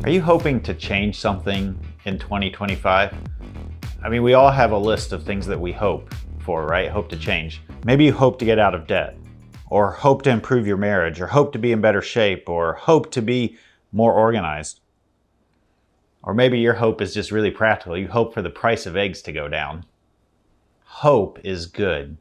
Are you hoping to change something in 2025? I mean, we all have a list of things that we hope for, right? Hope to change. Maybe you hope to get out of debt, or hope to improve your marriage, or hope to be in better shape, or hope to be more organized. Or maybe your hope is just really practical. You hope for the price of eggs to go down. Hope is good.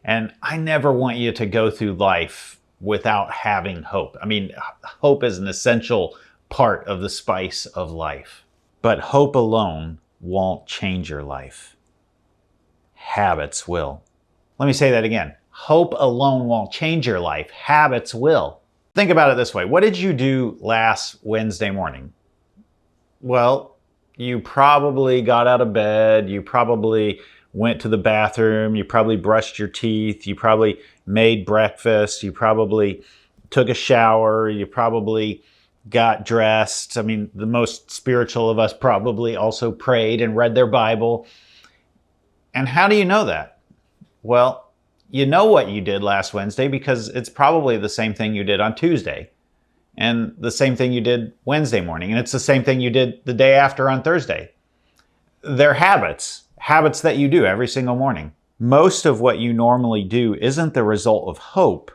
And I never want you to go through life without having hope. I mean, hope is an essential part of the spice of life. But hope alone won't change your life. Habits will. Let me say that again. Hope alone won't change your life. Habits will. Think about it this way. What did you do last Wednesday morning? Well, you probably got out of bed. You probably went to the bathroom. You probably brushed your teeth. You probably made breakfast. You probably took a shower. You probably got dressed. I mean, the most spiritual of us probably also prayed and read their Bible. And how do you know that? Well, you know what you did last Wednesday because it's probably the same thing you did on Tuesday and the same thing you did Wednesday morning. And it's the same thing you did the day after on Thursday. They're habits that you do every single morning. Most of what you normally do isn't the result of hope,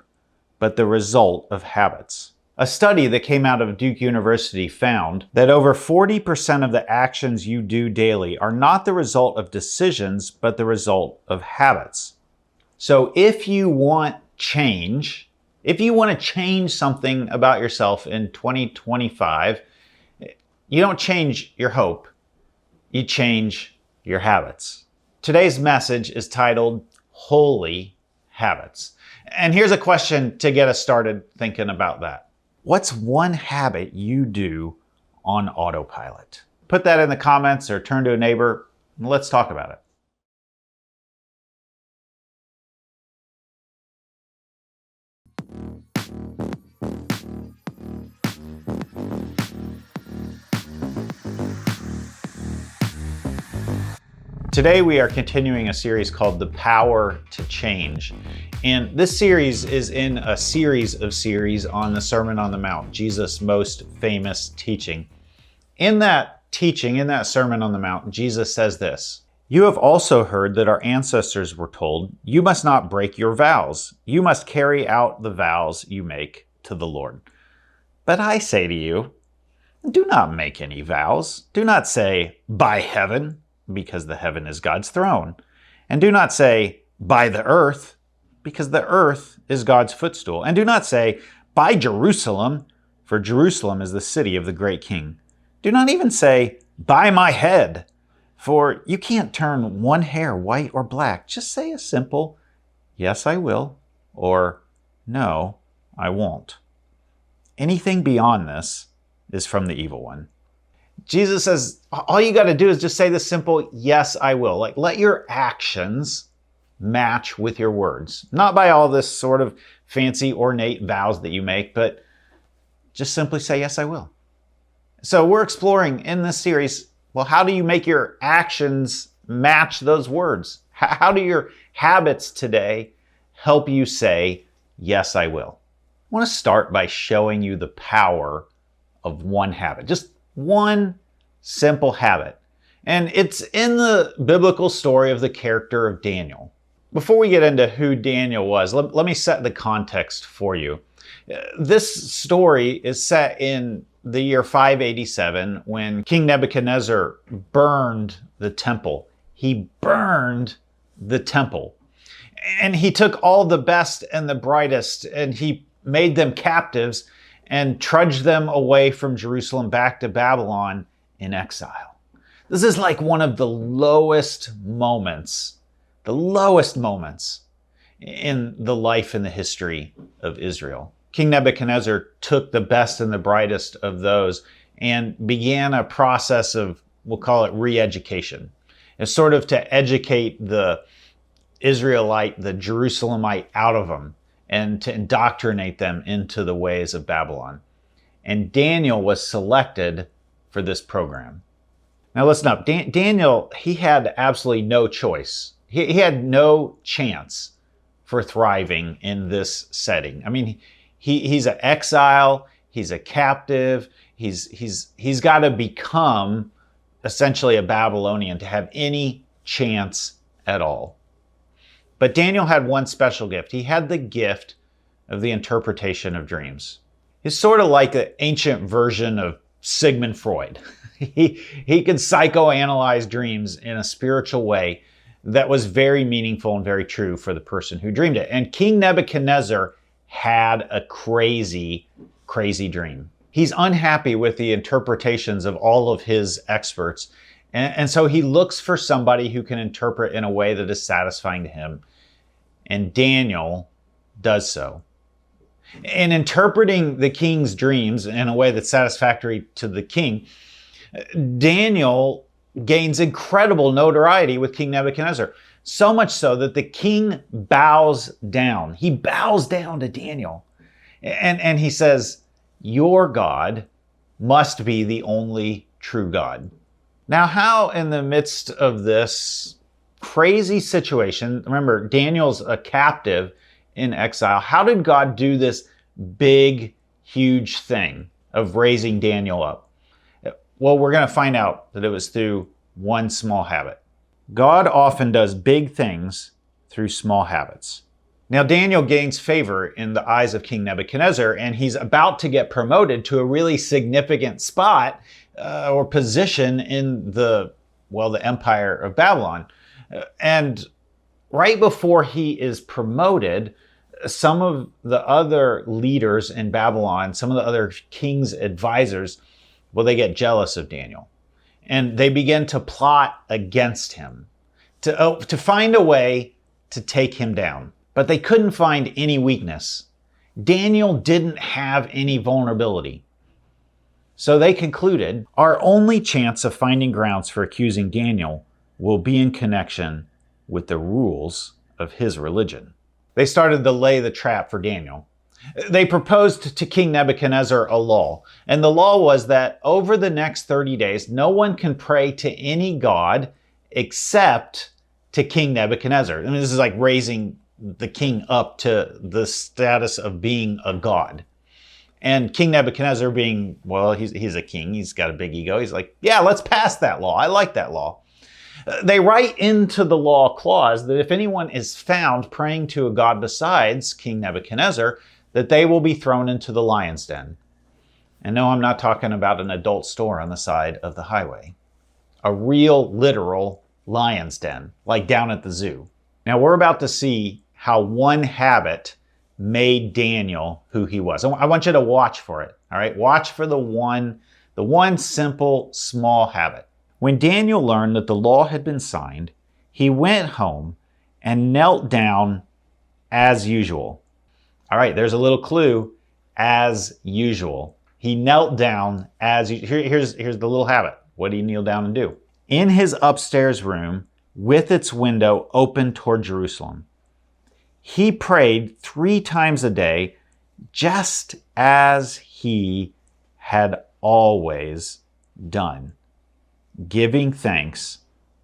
but the result of habits. A study that came out of Duke University found that over 40% of the actions you do daily are not the result of decisions, but the result of habits. So if you want change, if you want to change something about yourself in 2025, you don't change your hope, you change your habits. Today's message is titled Holy Habits. And here's a question to get us started thinking about that. What's one habit you do on autopilot? Put that in the comments or turn to a neighbor and let's talk about it. Today we are continuing a series called The Power to Change. And this series is in a series of series on the Sermon on the Mount, Jesus' most famous teaching. In that teaching, in that Sermon on the Mount, Jesus says this: "You have also heard that our ancestors were told, 'You must not break your vows. You must carry out the vows you make to the Lord.' But I say to you, do not make any vows. Do not say, 'By heaven,' because the heaven is God's throne. And do not say, 'By the earth,' because the earth is God's footstool. And do not say, 'By Jerusalem,' for Jerusalem is the city of the great king. Do not even say, 'By my head,' for you can't turn one hair white or black. Just say a simple, 'Yes, I will,' or 'No, I won't.' Anything beyond this is from the evil one." Jesus says, all you got to do is just say the simple, "Yes, I will." Like, let your actions match with your words. Not by all this sort of fancy, ornate vows that you make, but just simply say, "Yes, I will." So we're exploring in this series, well, how do you make your actions match those words? How do your habits today help you say, "Yes, I will"? I want to start by showing you the power of one habit. Just one simple habit. And it's in the biblical story of the character of Daniel. Before we get into who Daniel was, let me set the context for you. This story is set in the year 587 when King Nebuchadnezzar burned the temple. He burned the temple. And he took all the best and the brightest and he made them captives and trudged them away from Jerusalem back to Babylon in exile. This is like one of the lowest moments in the life and the history of Israel. King Nebuchadnezzar took the best and the brightest of those and began a process of, we'll call it re-education. It's sort of to educate the Israelite, the Jerusalemite out of them, and to indoctrinate them into the ways of Babylon. And Daniel was selected for this program. Now listen up, Daniel, he had absolutely no choice. He had no chance for thriving in this setting. I mean, he's an exile. He's a captive. He's got to become essentially a Babylonian to have any chance at all. But Daniel had one special gift. He had the gift of the interpretation of dreams. He's sort of like an ancient version of Sigmund Freud. He could psychoanalyze dreams in a spiritual way that was very meaningful and very true for the person who dreamed it. And King Nebuchadnezzar had a crazy, crazy dream. He's unhappy with the interpretations of all of his experts. And so he looks for somebody who can interpret in a way that is satisfying to him. And Daniel does so. In interpreting the king's dreams in a way that's satisfactory to the king, Daniel gains incredible notoriety with King Nebuchadnezzar. So much so that the king bows down. He bows down to Daniel. And he says, "Your God must be the only true God." Now, how in the midst of this crazy situation, remember, Daniel's a captive in exile, how did God do this big, huge thing of raising Daniel up? Well, we're going to find out that it was through one small habit. God often does big things through small habits. Now, Daniel gains favor in the eyes of King Nebuchadnezzar, and he's about to get promoted to a really significant spot or position in the empire of Babylon. And right before he is promoted, some of the other leaders in Babylon, some of the other king's advisors, they get jealous of Daniel. And they begin to plot against him, to find a way to take him down. But they couldn't find any weakness. Daniel didn't have any vulnerability. So they concluded, our only chance of finding grounds for accusing Daniel will be in connection with the rules of his religion. They started to lay the trap for Daniel. They proposed to King Nebuchadnezzar a law. And the law was that over the next 30 days, no one can pray to any god except to King Nebuchadnezzar. I mean, this is like raising the king up to the status of being a god. And King Nebuchadnezzar being, he's a king. He's got a big ego. He's like, yeah, let's pass that law. I like that law. They write into the law clause that if anyone is found praying to a god besides King Nebuchadnezzar, that they will be thrown into the lion's den. And no, I'm not talking about an adult store on the side of the highway. A real, literal lion's den, like down at the zoo. Now, we're about to see how one habit made Daniel who he was. I want you to watch for it, all right? Watch for the one simple, small habit. When Daniel learned that the law had been signed, he went home and knelt down as usual. All right, there's a little clue, as usual. He knelt down as usual. Here's the little habit. What did he kneel down and do? In his upstairs room, with its window open toward Jerusalem, he prayed 3 times a day, just as he had always done, giving thanks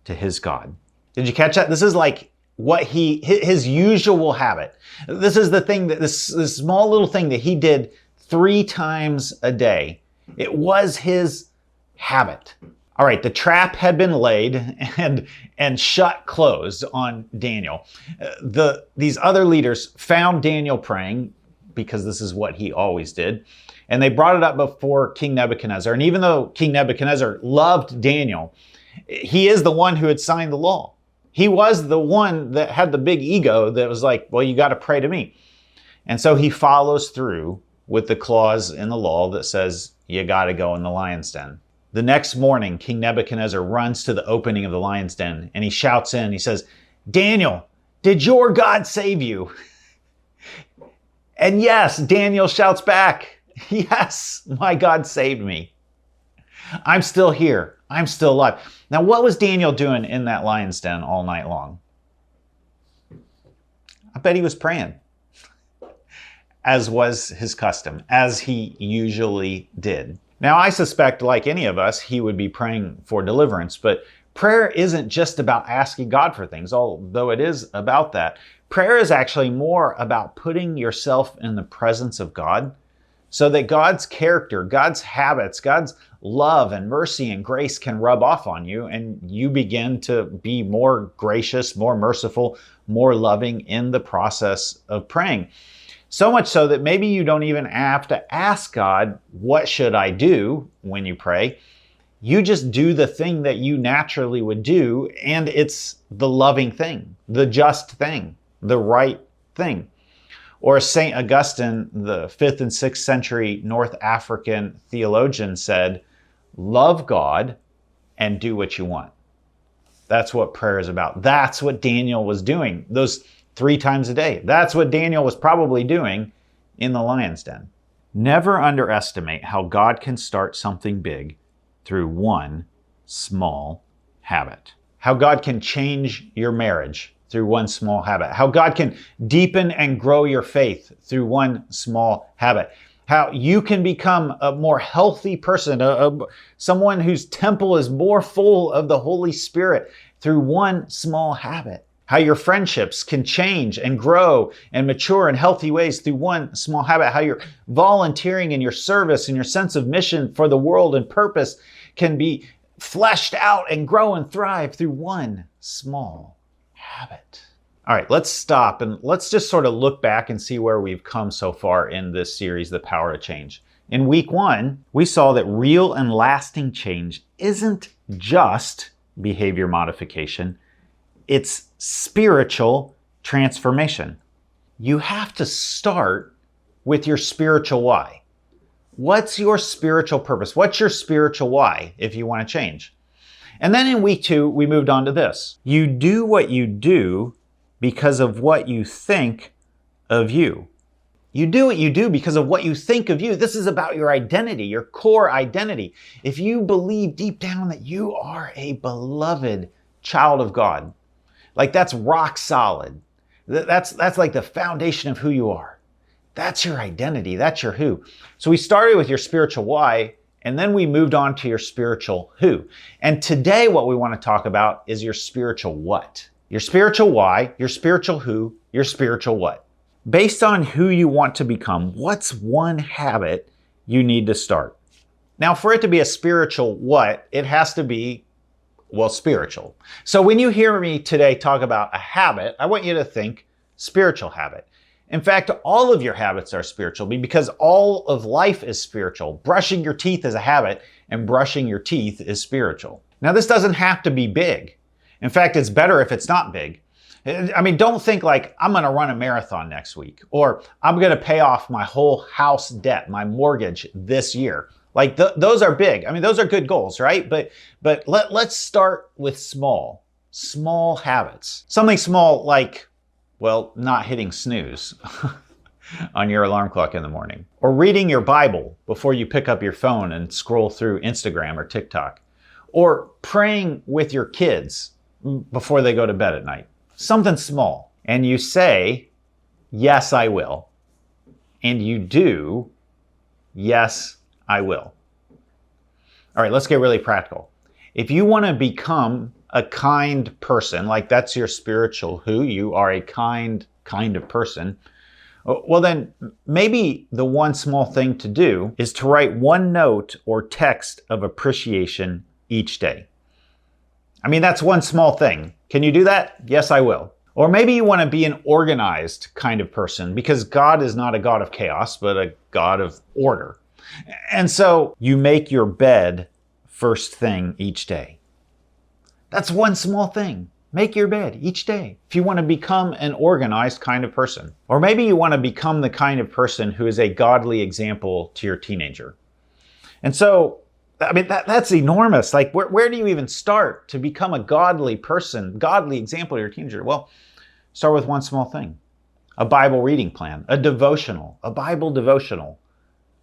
to his God. Did you catch that? This is like what his usual habit. This is the thing that this small little thing that he did 3 times a day. It was his habit. All right, the trap had been laid and shut closed on Daniel. These other leaders found Daniel praying, because this is what he always did, and they brought it up before King Nebuchadnezzar. And even though King Nebuchadnezzar loved Daniel, he is the one who had signed the law. He was the one that had the big ego that was like, well, you got to pray to me. And so he follows through with the clause in the law that says you got to go in the lion's den. The next morning, King Nebuchadnezzar runs to the opening of the lion's den and he shouts in, he says, Daniel, did your God save you? And yes, Daniel shouts back, yes, my God saved me. I'm still here. I'm still alive. Now, what was Daniel doing in that lion's den all night long? I bet he was praying, as was his custom, as he usually did. Now, I suspect, like any of us, he would be praying for deliverance, but prayer isn't just about asking God for things, although it is about that. Prayer is actually more about putting yourself in the presence of God so that God's character, God's habits, God's love and mercy and grace can rub off on you, and you begin to be more gracious, more merciful, more loving in the process of praying. So much so that maybe you don't even have to ask God, what should I do when you pray? You just do the thing that you naturally would do, and it's the loving thing, the just thing, the right thing. Or St. Augustine, the 5th and 6th century North African theologian, said, love God and do what you want. That's what prayer is about. That's what Daniel was doing those 3 times a day. That's what Daniel was probably doing in the lion's den. Never underestimate how God can start something big through one small habit. How God can change your marriage through one small habit. How God can deepen and grow your faith through one small habit. How you can become a more healthy person, someone whose temple is more full of the Holy Spirit through one small habit. How your friendships can change and grow and mature in healthy ways through one small habit. How your volunteering and your service and your sense of mission for the world and purpose can be fleshed out and grow and thrive through one small habit. All right, let's stop and let's just sort of look back and see where we've come so far in this series, The Power to Change. In week 1, we saw that real and lasting change isn't just behavior modification, it's spiritual transformation. You have to start with your spiritual why. What's your spiritual purpose? What's your spiritual why if you want to change? And then in week 2, we moved on to this. You do what you do because of what you think of you. You do what you do because of what you think of you. This is about your identity, your core identity. If you believe deep down that you are a beloved child of God, like that's rock solid. That's like the foundation of who you are. That's your identity. That's your who. So we started with your spiritual why, and then we moved on to your spiritual who. And today what we want to talk about is your spiritual what. Your spiritual why, your spiritual who, your spiritual what. Based on who you want to become, what's one habit you need to start? Now, for it to be a spiritual what, it has to be, well, spiritual. So when you hear me today talk about a habit, I want you to think spiritual habit. In fact, all of your habits are spiritual because all of life is spiritual. Brushing your teeth is a habit, and brushing your teeth is spiritual. Now, this doesn't have to be big. In fact, it's better if it's not big. I mean, don't think like I'm going to run a marathon next week, or I'm going to pay off my whole house debt, my mortgage this year. Like those are big. I mean, those are good goals, right? But let's start with small habits. Something small like, well, not hitting snooze on your alarm clock in the morning, or reading your Bible before you pick up your phone and scroll through Instagram or TikTok, or praying with your kids before they go to bed at night. Something small. And you say, yes, I will. And you do, yes, I will. All right, let's get really practical. If you want to become a kind person, like that's your spiritual who, you are a kind of person, well then maybe the one small thing to do is to write one note or text of appreciation each day. I mean, that's one small thing. Can you do that? Yes, I will. Or maybe you want to be an organized kind of person because God is not a God of chaos, but a God of order. And so you make your bed first thing each day. That's one small thing. Make your bed each day if you want to become an organized kind of person. Or maybe you want to become the kind of person who is a godly example to your teenager. And so, I mean, that's enormous. Like, where do you even start to become a godly person, godly example to your teenager? Well, start with one small thing. A Bible reading plan, a Bible devotional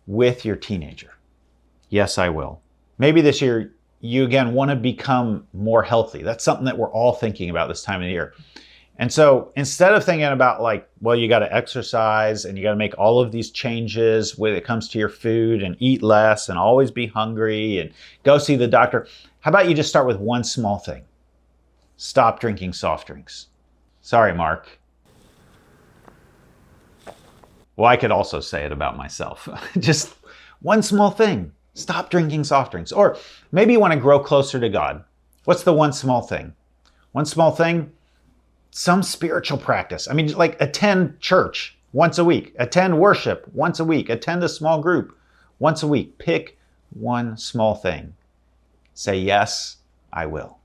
with your teenager. Yes, I will. Maybe this year you again want to become more healthy. That's something that we're all thinking about this time of the year. And so instead of thinking about like, well, you got to exercise and you got to make all of these changes when it comes to your food and eat less and always be hungry and go see the doctor, how about you just start with one small thing? Stop drinking soft drinks. Sorry, Mark. Well, I could also say it about myself. Just one small thing. Stop drinking soft drinks. Or maybe you want to grow closer to God. What's the one small thing? One small thing, some spiritual practice. I mean, like attend church once a week, attend worship once a week, attend a small group once a week. Pick one small thing. Say, yes, I will.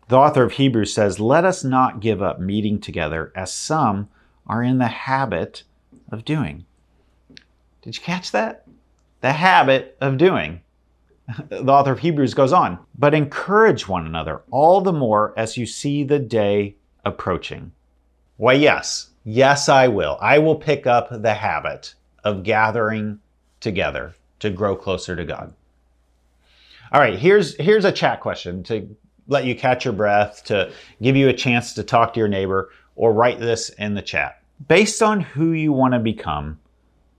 The author of Hebrews says, let us not give up meeting together as some are in the habit of doing. Did you catch that? The habit of doing. The author of Hebrews goes on, but encourage one another all the more as you see the day approaching. Why, yes, I will. I will pick up the habit of gathering together to grow closer to God. All right, here's a chat question to let you catch your breath, to give you a chance to talk to your neighbor, or write this in the chat. Based on who you want to become,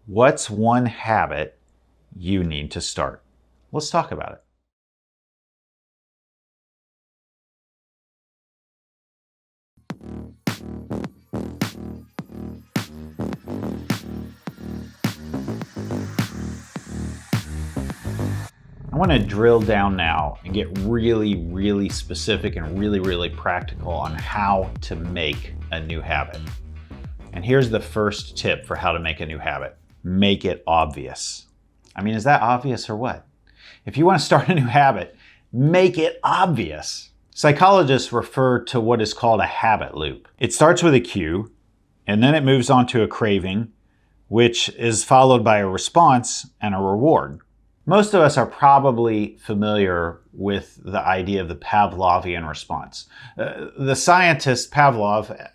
what's one habit you need to start? Let's talk about it. I want to drill down now and get really, really specific and really, really practical on how to make a new habit. And here's the first tip for how to make a new habit. Make it obvious. I mean, is that obvious or what? If you want to start a new habit, make it obvious. Psychologists refer to what is called a habit loop. It starts with a cue, and then it moves on to a craving, which is followed by a response and a reward. Most of us are probably familiar with the idea of the Pavlovian response. The scientist Pavlov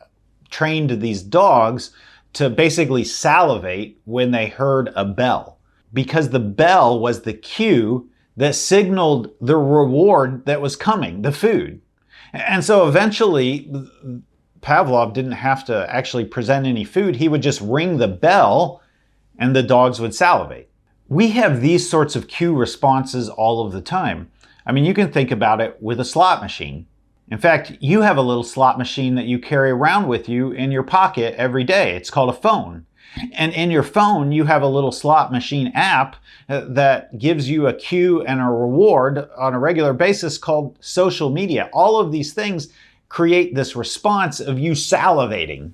trained these dogs to basically salivate when they heard a bell, because the bell was the cue that signaled the reward that was coming, the food. And so eventually, Pavlov didn't have to actually present any food. He would just ring the bell and the dogs would salivate. We have these sorts of cue responses all of the time. I mean, you can think about it with a slot machine. In fact, you have a little slot machine that you carry around with you in your pocket every day. It's called a phone. And in your phone, you have a little slot machine app that gives you a cue and a reward on a regular basis called social media. All of these things create this response of you salivating.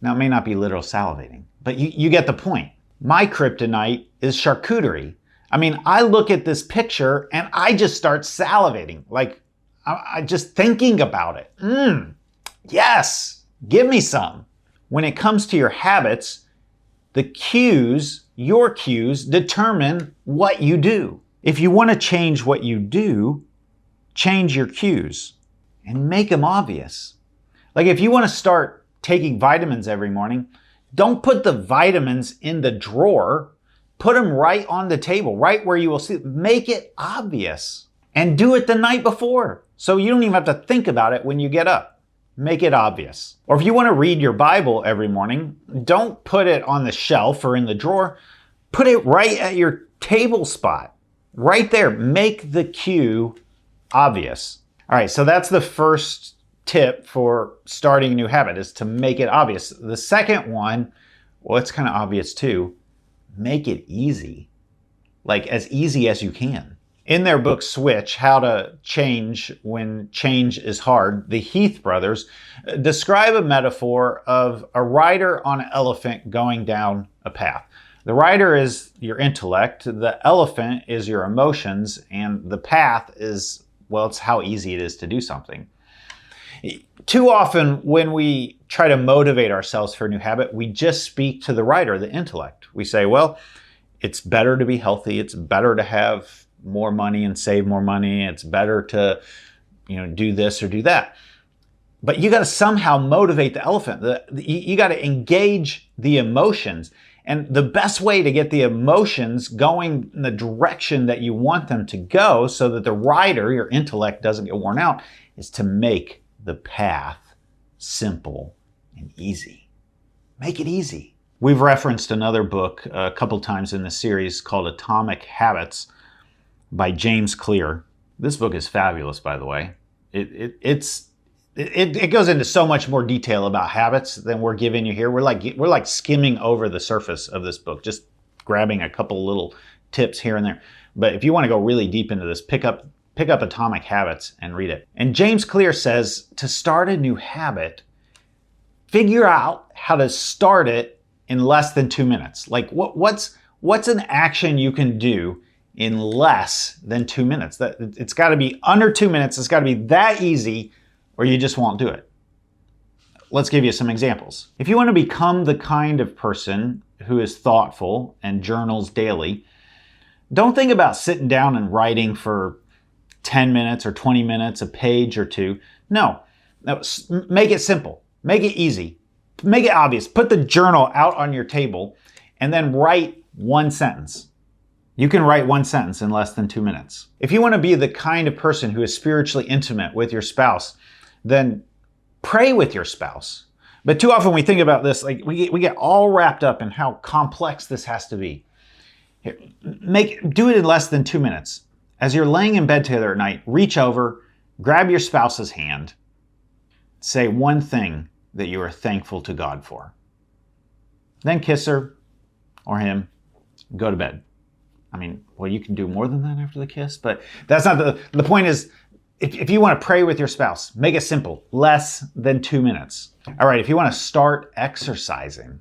Now, it may not be literal salivating, but you get the point. My kryptonite is charcuterie. I mean, I look at this picture and I just start salivating. Like, I just thinking about it. Yes, give me some. When it comes to your habits, the cues, your cues, determine what you do. If you want to change what you do, change your cues and make them obvious. Like if you want to start taking vitamins every morning, don't put the vitamins in the drawer. Put them right on the table, right where you will see. Make it obvious and do it the night before. So you don't even have to think about it when you get up. Make it obvious. Or if you want to read your Bible every morning, don't put it on the shelf or in the drawer. Put it right at your table spot. Right there. Make the cue obvious. All right, so that's the first tip for starting a new habit, is to make it obvious. The second one, well, it's kind of obvious too. Make it easy. Like as easy as you can. In their book, Switch, How to Change When Change is Hard, the Heath brothers describe a metaphor of a rider on an elephant going down a path. The rider is your intellect, the elephant is your emotions, and the path is, well, it's how easy it is to do something. Too often when we try to motivate ourselves for a new habit, we just speak to the rider, the intellect. We say, well, it's better to be healthy, it's better to have more money and save more money. It's better to, do this or do that. But you got to somehow motivate the elephant. You got to engage the emotions. And the best way to get the emotions going in the direction that you want them to go so that the rider, your intellect, doesn't get worn out, is to make the path simple and easy. Make it easy. We've referenced another book a couple times in this series called Atomic Habits by James Clear. This book is fabulous, by the way. It's it goes into so much more detail about habits than we're giving you here. We're like skimming over the surface of this book, just grabbing a couple little tips here and there. But if you want to go really deep into this, pick up Atomic Habits and read it. And James Clear says to start a new habit, figure out how to start it in less than 2 minutes. Like what's an action you can do in less than 2 minutes? It's got to be under 2 minutes. It's got to be that easy, or you just won't do it. Let's give you some examples. If you want to become the kind of person who is thoughtful and journals daily, don't think about sitting down and writing for 10 minutes or 20 minutes, a page or two. No, make it simple. Make it easy. Make it obvious. Put the journal out on your table and then write one sentence. You can write one sentence in less than 2 minutes. If you want to be the kind of person who is spiritually intimate with your spouse, then pray with your spouse. But too often we think about this, like we get all wrapped up in how complex this has to be. Here, do it in less than 2 minutes. As you're laying in bed together at night, reach over, grab your spouse's hand, say one thing that you are thankful to God for. Then kiss her or him, go to bed. I mean, well, you can do more than that after the kiss, but that's not the point is, if you want to pray with your spouse, make it simple, less than 2 minutes. All right, if you want to start exercising,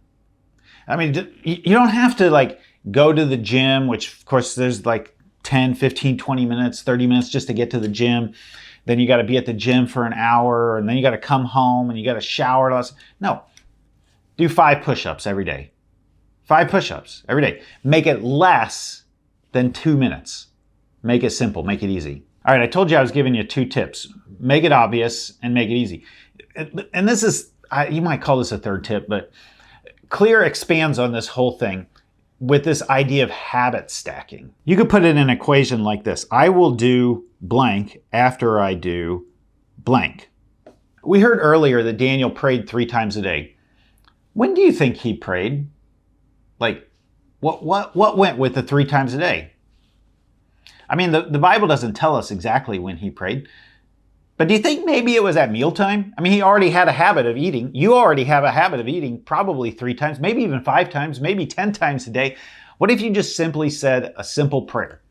I mean, you don't have to like go to the gym, which of course there's like 10, 15, 20 minutes, 30 minutes just to get to the gym. Then you got to be at the gym for an hour, and then you got to come home and you got to shower. No, do 5 push-ups every day. 5 push-ups every day. Make it less than 2 minutes. Make it simple, make it easy. All right, I told you I was giving you 2 tips. Make it obvious and make it easy. And this is, you might call this a third tip, but Clear expands on this whole thing with this idea of habit stacking. You could put it in an equation like this. I will do blank after I do blank. We heard earlier that Daniel prayed 3 times a day. When do you think he prayed? Like, what went with the 3 times a day? I mean, the Bible doesn't tell us exactly when he prayed, but do you think maybe it was at mealtime? I mean, he already had a habit of eating. You already have a habit of eating probably 3 times, maybe even 5 times, maybe 10 times a day. What if you just simply said a simple prayer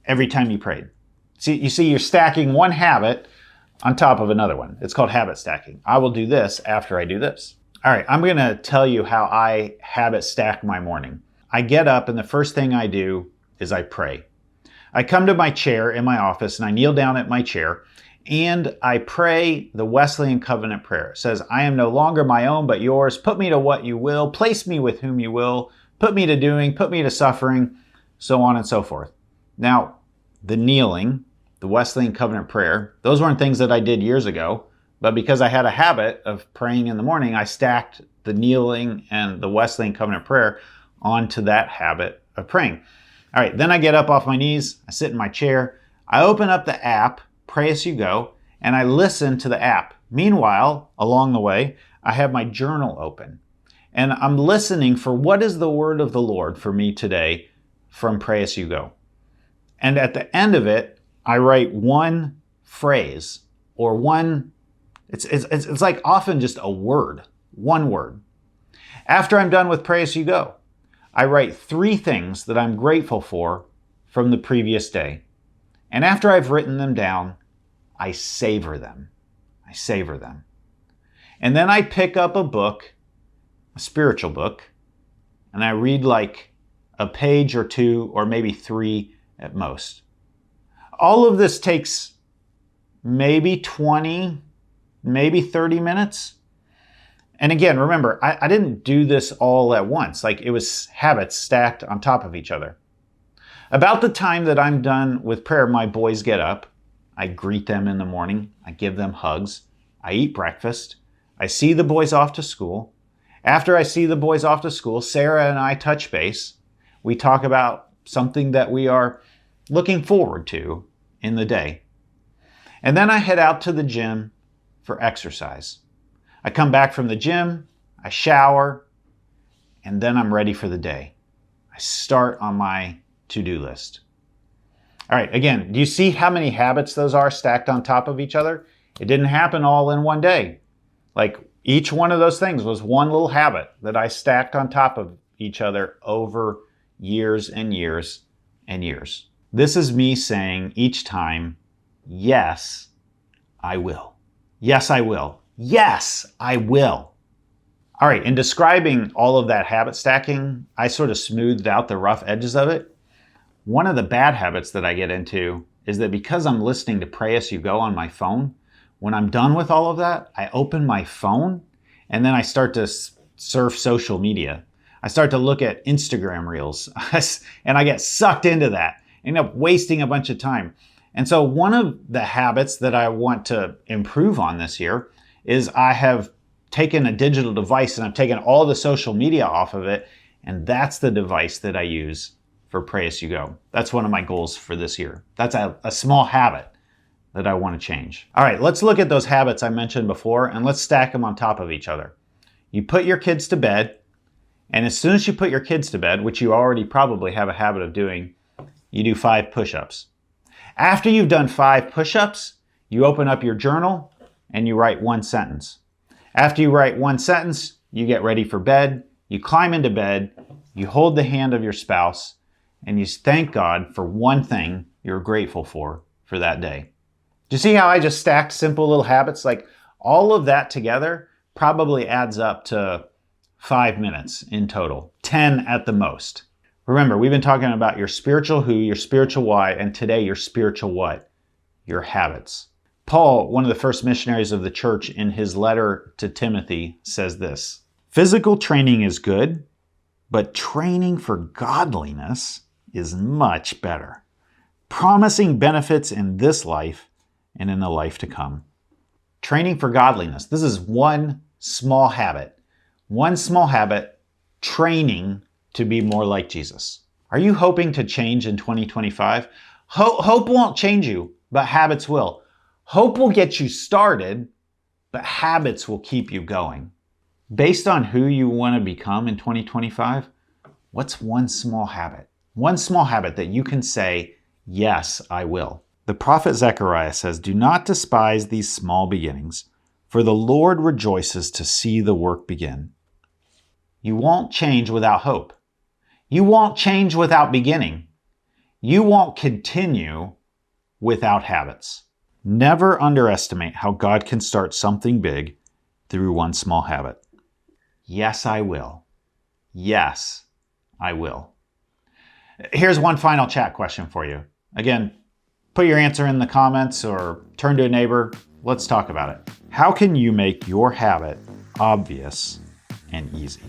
every time you prayed? You see, you're stacking one habit on top of another one. It's called habit stacking. I will do this after I do this. All right, I'm going to tell you how I habit stack my morning. I get up and the first thing I do is I pray. I come to my chair in my office and I kneel down at my chair and I pray the Wesleyan Covenant Prayer. It says, I am no longer my own but yours. Put me to what you will. Place me with whom you will. Put me to doing. Put me to suffering. So on and so forth. Now, the kneeling, the Wesleyan Covenant Prayer, those weren't things that I did years ago. But because I had a habit of praying in the morning, I stacked the kneeling and the Wesleyan Covenant Prayer onto that habit of praying. All right, then I get up off my knees, I sit in my chair, I open up the app, Pray As You Go, and I listen to the app. Meanwhile, along the way, I have my journal open, and I'm listening for what is the word of the Lord for me today from Pray As You Go. And at the end of it, I write one phrase or one, it's like often just a word, one word. After I'm done with Pray As You Go, I write 3 things that I'm grateful for from the previous day. And after I've written them down, I savor them. I savor them. And then I pick up a book, a spiritual book, and I read like a page or 2 or maybe 3 at most. All of this takes maybe 20, maybe 30 minutes. And again, remember, I didn't do this all at once. Like it was habits stacked on top of each other. About the time that I'm done with prayer, my boys get up. I greet them in the morning. I give them hugs. I eat breakfast. I see the boys off to school. After I see the boys off to school, Sarah and I touch base. We talk about something that we are looking forward to in the day. And then I head out to the gym for exercise. I come back from the gym, I shower, and then I'm ready for the day. I start on my to-do list. All right, again, do you see how many habits those are stacked on top of each other? It didn't happen all in one day. Like each one of those things was one little habit that I stacked on top of each other over years and years and years. This is me saying each time, yes, I will. Yes, I will. Yes, I will. All right, in describing all of that habit stacking, I sort of smoothed out the rough edges of it. One of the bad habits that I get into is that because I'm listening to Pray As You Go on my phone, when I'm done with all of that, I open my phone and then I start to surf social media. I start to look at Instagram reels and I get sucked into that, end up wasting a bunch of time. And so one of the habits that I want to improve on this year is I have taken a digital device and I've taken all the social media off of it, and that's the device that I use for Pray As You Go. That's one of my goals for this year. That's a small habit that I want to change. All right, let's look at those habits I mentioned before and let's stack them on top of each other. You put your kids to bed, and as soon as you put your kids to bed, which you already probably have a habit of doing, you do 5 push-ups. After you've done 5 push-ups, you open up your journal and you write 1 sentence. After you write 1 sentence, you get ready for bed, you climb into bed, you hold the hand of your spouse, and you thank God for one thing you're grateful for that day. Do you see how I just stacked simple little habits? Like all of that together probably adds up to 5 minutes in total, 10 at the most. Remember, we've been talking about your spiritual who, your spiritual why, and today your spiritual what? Your habits. Paul, one of the first missionaries of the church, in his letter to Timothy, says this: physical training is good, but training for godliness is much better, promising benefits in this life and in the life to come. Training for godliness. This is one small habit. One small habit, training to be more like Jesus. Are you hoping to change in 2025? Hope won't change you, but habits will. Hope will get you started, but habits will keep you going. Based on who you want to become in 2025, what's one small habit? One small habit that you can say, yes, I will. The prophet Zechariah says, do not despise these small beginnings, for the Lord rejoices to see the work begin. You won't change without hope. You won't change without beginning. You won't continue without habits. Never underestimate how God can start something big through one small habit. Yes, I will. Yes, I will. Here's one final chat question for you. Again, put your answer in the comments or turn to a neighbor. Let's talk about it. How can you make your habit obvious and easy?